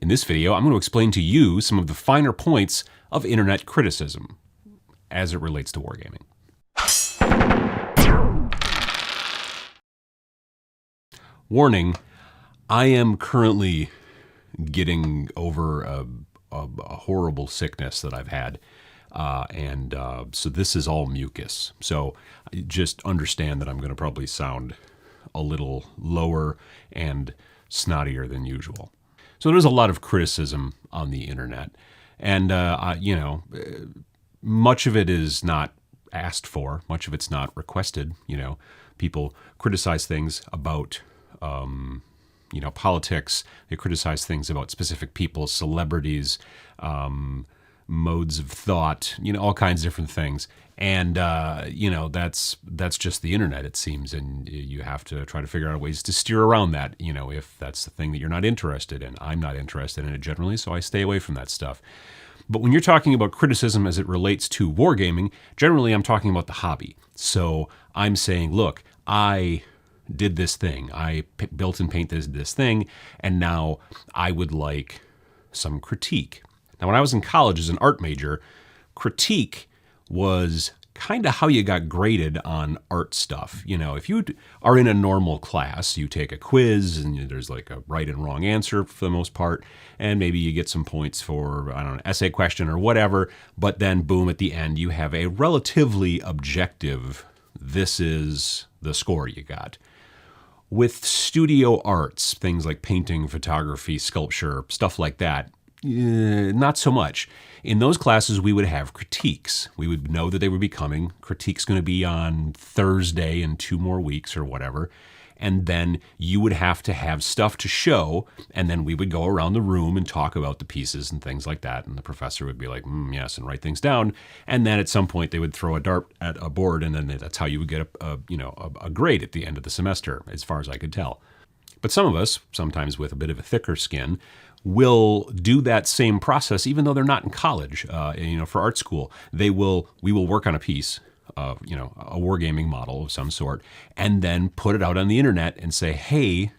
In this video, I'm going to explain to you some of the finer points of internet criticism as it relates to wargaming. Warning, I am currently getting over a horrible sickness that I've had. So this is all mucus. So just understand that I'm going to probably sound a little lower and snottier than usual. So there's a lot of criticism on the internet. And, much of it is not asked for. Much of it's not requested. People criticize things about politics. They criticize things about specific people, celebrities, modes of thought, all kinds of different things. And, that's just the internet, it seems. And you have to try to figure out ways to steer around that, if that's the thing that you're not interested in. I'm not interested in it generally, so I stay away from that stuff. But when you're talking about criticism as it relates to wargaming, generally I'm talking about the hobby. So I'm saying, look, I did this thing. I built and painted this thing, and now I would like some critique. Now, when I was in college as an art major, critique was kind of how you got graded on art stuff. If you are in a normal class, you take a quiz and there's like a right and wrong answer for the most part, and maybe you get some points for, an essay question or whatever, but then boom, at the end, you have a relatively objective, this is the score you got. With studio arts, things like painting, photography, sculpture, stuff like that, not so much. In those classes, we would have critiques. We would know that they would be coming. Critique's going to be on Thursday in 2 more weeks or whatever. And then you would have to have stuff to show, and then we would go around the room and talk about the pieces and things like that. And the professor would be like, yes, and write things down. And then at some point they would throw a dart at a board, and then that's how you would get a grade at the end of the semester, as far as I could tell. But some of us, sometimes with a bit of a thicker skin, will do that same process, even though they're not in college. For art school, we will work on a piece, a wargaming model of some sort, and then put it out on the internet and say, hey,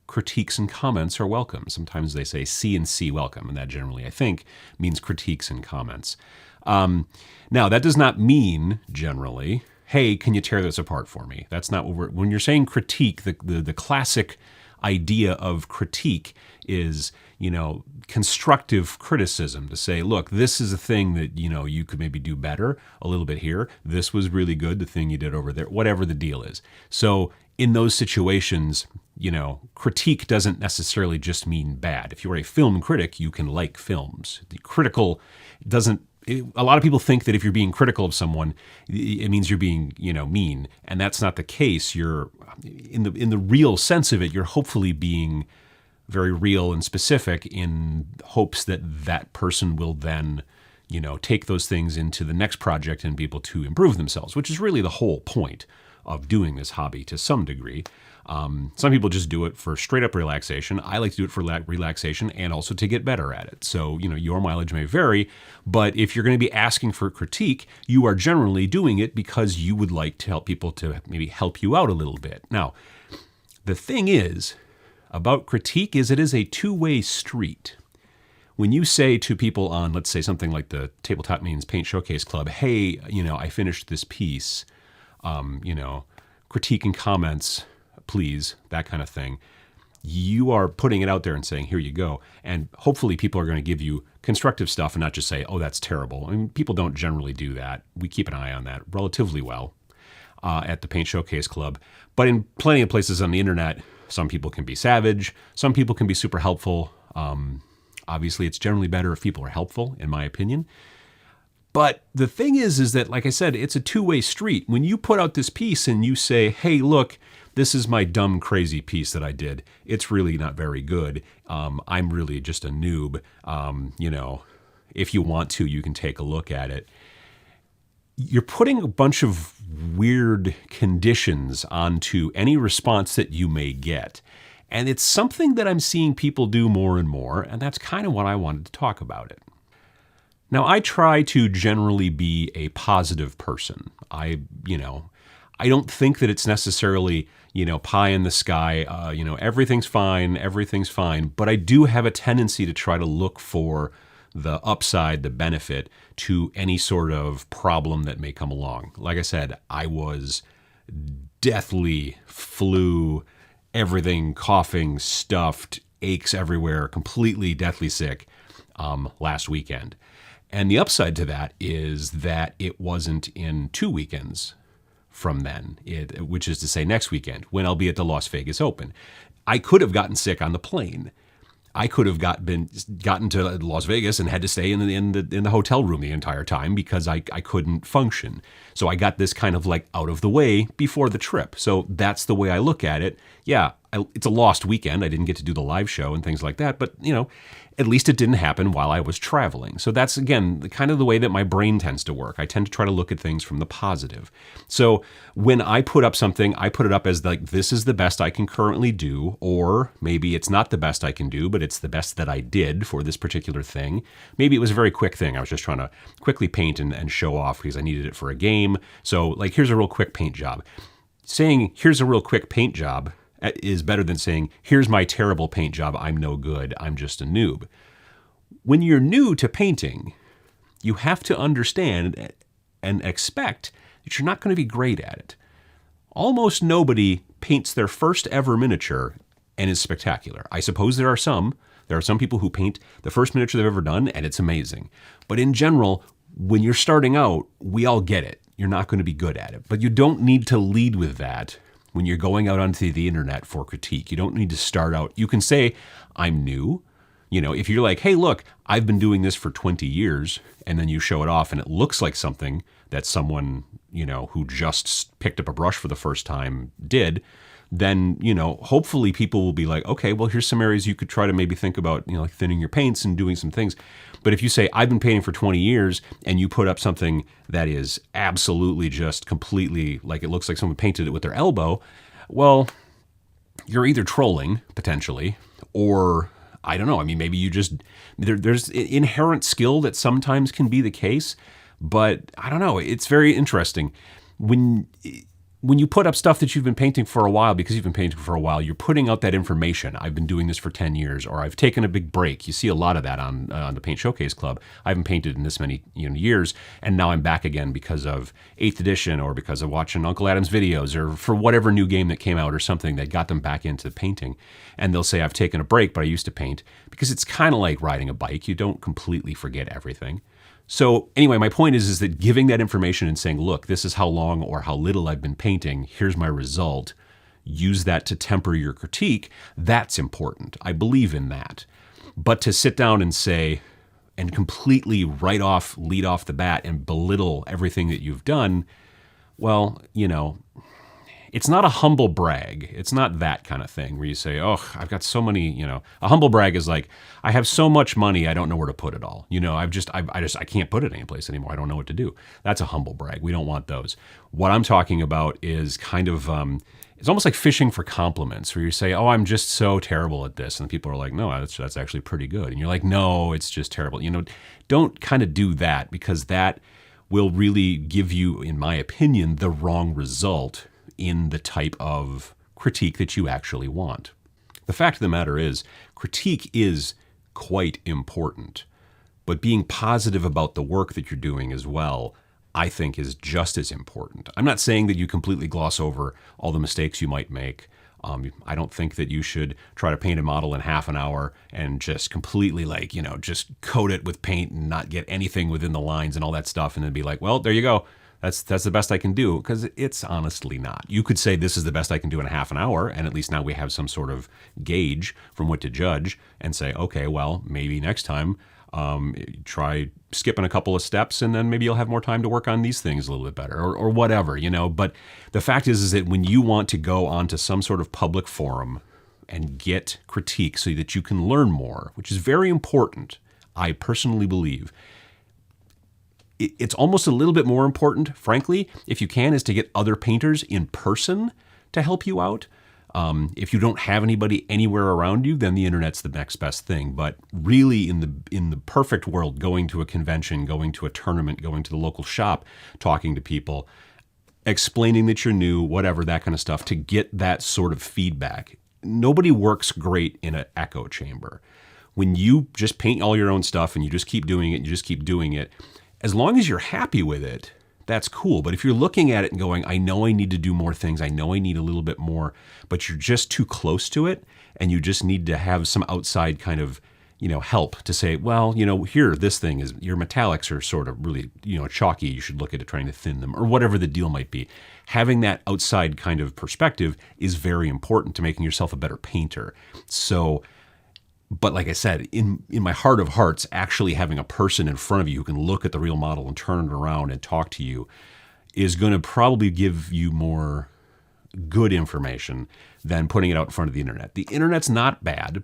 critiques and comments are welcome. Sometimes they say C and C welcome, and that generally, I think, means critiques and comments. Now, that does not mean, generally, hey, can you tear this apart for me? That's not what when you're saying critique, the classic idea of critique is, constructive criticism, to say, look, this is a thing that, you could maybe do better a little bit here. This was really good, the thing you did over there, whatever the deal is. So in those situations, critique doesn't necessarily just mean bad. If you're a film critic, you can like films. The critical doesn't. A lot of people think that if you're being critical of someone, it means you're being, mean, and that's not the case. You're in the real sense of it. You're hopefully being very real and specific in hopes that that person will then, take those things into the next project and be able to improve themselves, which is really the whole point of doing this hobby to some degree. Some people just do it for straight up relaxation. I like to do it for relaxation and also to get better at it. So, your mileage may vary, but if you're going to be asking for critique, you are generally doing it because you would like to help people to maybe help you out a little bit. Now, the thing is about critique is it is a two-way street. When you say to people on, let's say something like the Tabletop Means Paint Showcase Club, hey, I finished this piece, critique and comments, please, that kind of thing. You are putting it out there and saying, here you go. And hopefully people are going to give you constructive stuff and not just say, oh, that's terrible. I mean, people don't generally do that. We keep an eye on that relatively well at the Paint Showcase Club. But in plenty of places on the internet, some people can be savage. Some people can be super helpful. Obviously, it's generally better if people are helpful, in my opinion. But the thing is that, like I said, it's a two-way street. When you put out this piece and you say, hey, look, this is my dumb, crazy piece that I did. It's really not very good. I'm really just a noob. If you want to, you can take a look at it. You're putting a bunch of weird conditions onto any response that you may get. And it's something that I'm seeing people do more and more, and that's kind of what I wanted to talk about it. Now, I try to generally be a positive person. I don't think that it's necessarily, pie in the sky, everything's fine. But I do have a tendency to try to look for the upside, the benefit to any sort of problem that may come along. Like I said, I was deathly flu, everything, coughing, stuffed, aches everywhere, completely deathly sick last weekend. And the upside to that is that it wasn't in 2 weekends from then, which is to say next weekend, when I'll be at the Las Vegas Open. I could have gotten sick on the plane. I could have gotten to Las Vegas and had to stay in the hotel room the entire time because I couldn't function. So I got this kind of like out of the way before the trip. So that's the way I look at it. Yeah, it's a lost weekend. I didn't get to do the live show and things like that, but at least it didn't happen while I was traveling. So that's, again, kind of the way that my brain tends to work. I tend to try to look at things from the positive. So when I put up something, I put it up as like, this is the best I can currently do, or maybe it's not the best I can do, but it's the best that I did for this particular thing. Maybe it was a very quick thing. I was just trying to quickly paint and show off because I needed it for a game. So like, here's a real quick paint job. Saying, here's a real quick paint job is better than saying, here's my terrible paint job, I'm no good, I'm just a noob. When you're new to painting, you have to understand and expect that you're not going to be great at it. Almost nobody paints their first ever miniature and is spectacular. I suppose there are some people who paint the first miniature they've ever done and it's amazing. But in general, when you're starting out, we all get it. You're not going to be good at it. But you don't need to lead with that when you're going out onto the internet for critique. You don't need to start out. You can say, I'm new. If you're like, hey, look, I've been doing this for 20 years, and then you show it off and it looks like something that someone, who just picked up a brush for the first time did, then, hopefully people will be like, okay, well, here's some areas you could try to maybe think about, like thinning your paints and doing some things. But if you say, I've been painting for 20 years, and you put up something that is absolutely just completely, like it looks like someone painted it with their elbow, well, you're either trolling, potentially, or I don't know. I mean, maybe you just, there's inherent skill that sometimes can be the case, but I don't know. It's very interesting. When you put up stuff that you've been painting for a while, because you've been painting for a while, you're putting out that information. I've been doing this for 10 years, or I've taken a big break. You see a lot of that on the Paint Showcase Club. I haven't painted in this many years, and now I'm back again because of 8th edition, or because of watching Uncle Adam's videos, or for whatever new game that came out or something that got them back into painting. And they'll say, I've taken a break, but I used to paint, because it's kind of like riding a bike. You don't completely forget everything. So anyway, my point is that giving that information and saying, look, this is how long or how little I've been painting, here's my result, use that to temper your critique, that's important. I believe in that. But to sit down and say, and completely lead off the bat and belittle everything that you've done, well, it's not a humble brag. It's not that kind of thing where you say, oh, I've got so many, a humble brag is like, I have so much money, I don't know where to put it all. I can't put it anyplace anymore. I don't know what to do. That's a humble brag. We don't want those. What I'm talking about is kind of, it's almost like fishing for compliments where you say, oh, I'm just so terrible at this. And people are like, no, that's actually pretty good. And you're like, no, it's just terrible. Don't kind of do that, because that will really give you, in my opinion, the wrong result in the type of critique that you actually want. The fact of the matter is, critique is quite important, but being positive about the work that you're doing as well, I think, is just as important. I'm not saying that you completely gloss over all the mistakes you might make. I don't think that you should try to paint a model in half an hour and just completely just coat it with paint and not get anything within the lines and all that stuff, and then be like, well, there you go. That's the best I can do, because it's honestly not. You could say this is the best I can do in a half an hour, and at least now we have some sort of gauge from what to judge, and say, okay, well, maybe next time try skipping a couple of steps, and then maybe you'll have more time to work on these things a little bit better, or whatever, But the fact is that when you want to go onto some sort of public forum and get critique so that you can learn more, which is very important, I personally believe, it's almost a little bit more important, frankly, if you can, is to get other painters in person to help you out. If you don't have anybody anywhere around you, then the internet's the next best thing. But really, in the perfect world, going to a convention, going to a tournament, going to the local shop, talking to people, explaining that you're new, whatever, that kind of stuff, to get that sort of feedback. Nobody works great in an echo chamber. When you just paint all your own stuff and you just keep doing it, and you just keep doing it, as long as you're happy with it, that's cool. But if you're looking at it and going, I know I need to do more things, I know I need a little bit more, but you're just too close to it, and you just need to have some outside kind of, help to say, well, here, this thing is, your metallics are sort of really, chalky, you should look at it trying to thin them, or whatever the deal might be. Having that outside kind of perspective is very important to making yourself a better painter. So, but like I said, in my heart of hearts, actually having a person in front of you who can look at the real model and turn it around and talk to you is going to probably give you more good information than putting it out in front of the internet. The internet's not bad.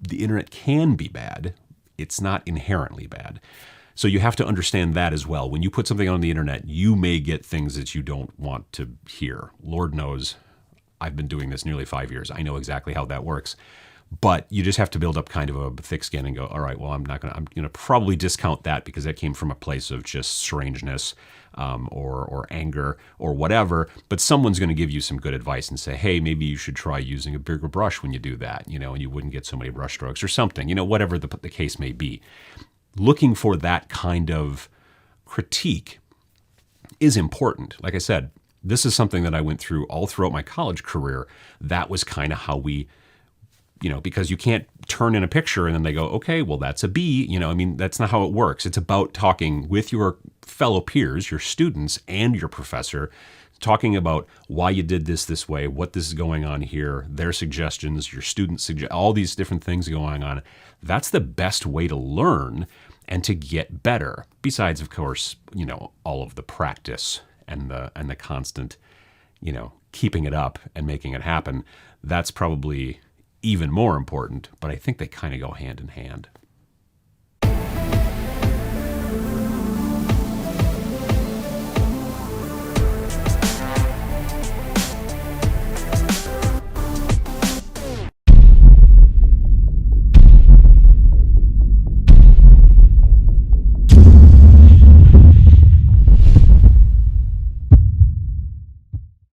The internet can be bad. It's not inherently bad. So you have to understand that as well. When you put something on the internet, you may get things that you don't want to hear. Lord knows, I've been doing this nearly 5 years. I know exactly how that works. But you just have to build up kind of a thick skin and go, all right, well, I'm going to probably discount that because that came from a place of just strangeness or anger or whatever. But someone's going to give you some good advice and say, hey, maybe you should try using a bigger brush when you do that, and you wouldn't get so many brush strokes or something, whatever the case may be. Looking for that kind of critique is important. Like I said, this is something that I went through all throughout my college career. That was kind of how we, because you can't turn in a picture and then they go, okay, well, that's a B. That's not how it works. It's about talking with your fellow peers, your students, and your professor, talking about why you did this way, what this is going on here, their suggestions, your students' all these different things going on. That's the best way to learn and to get better. Besides, of course, all of the practice and the constant, keeping it up and making it happen. That's probably even more important, but I think they kind of go hand in hand.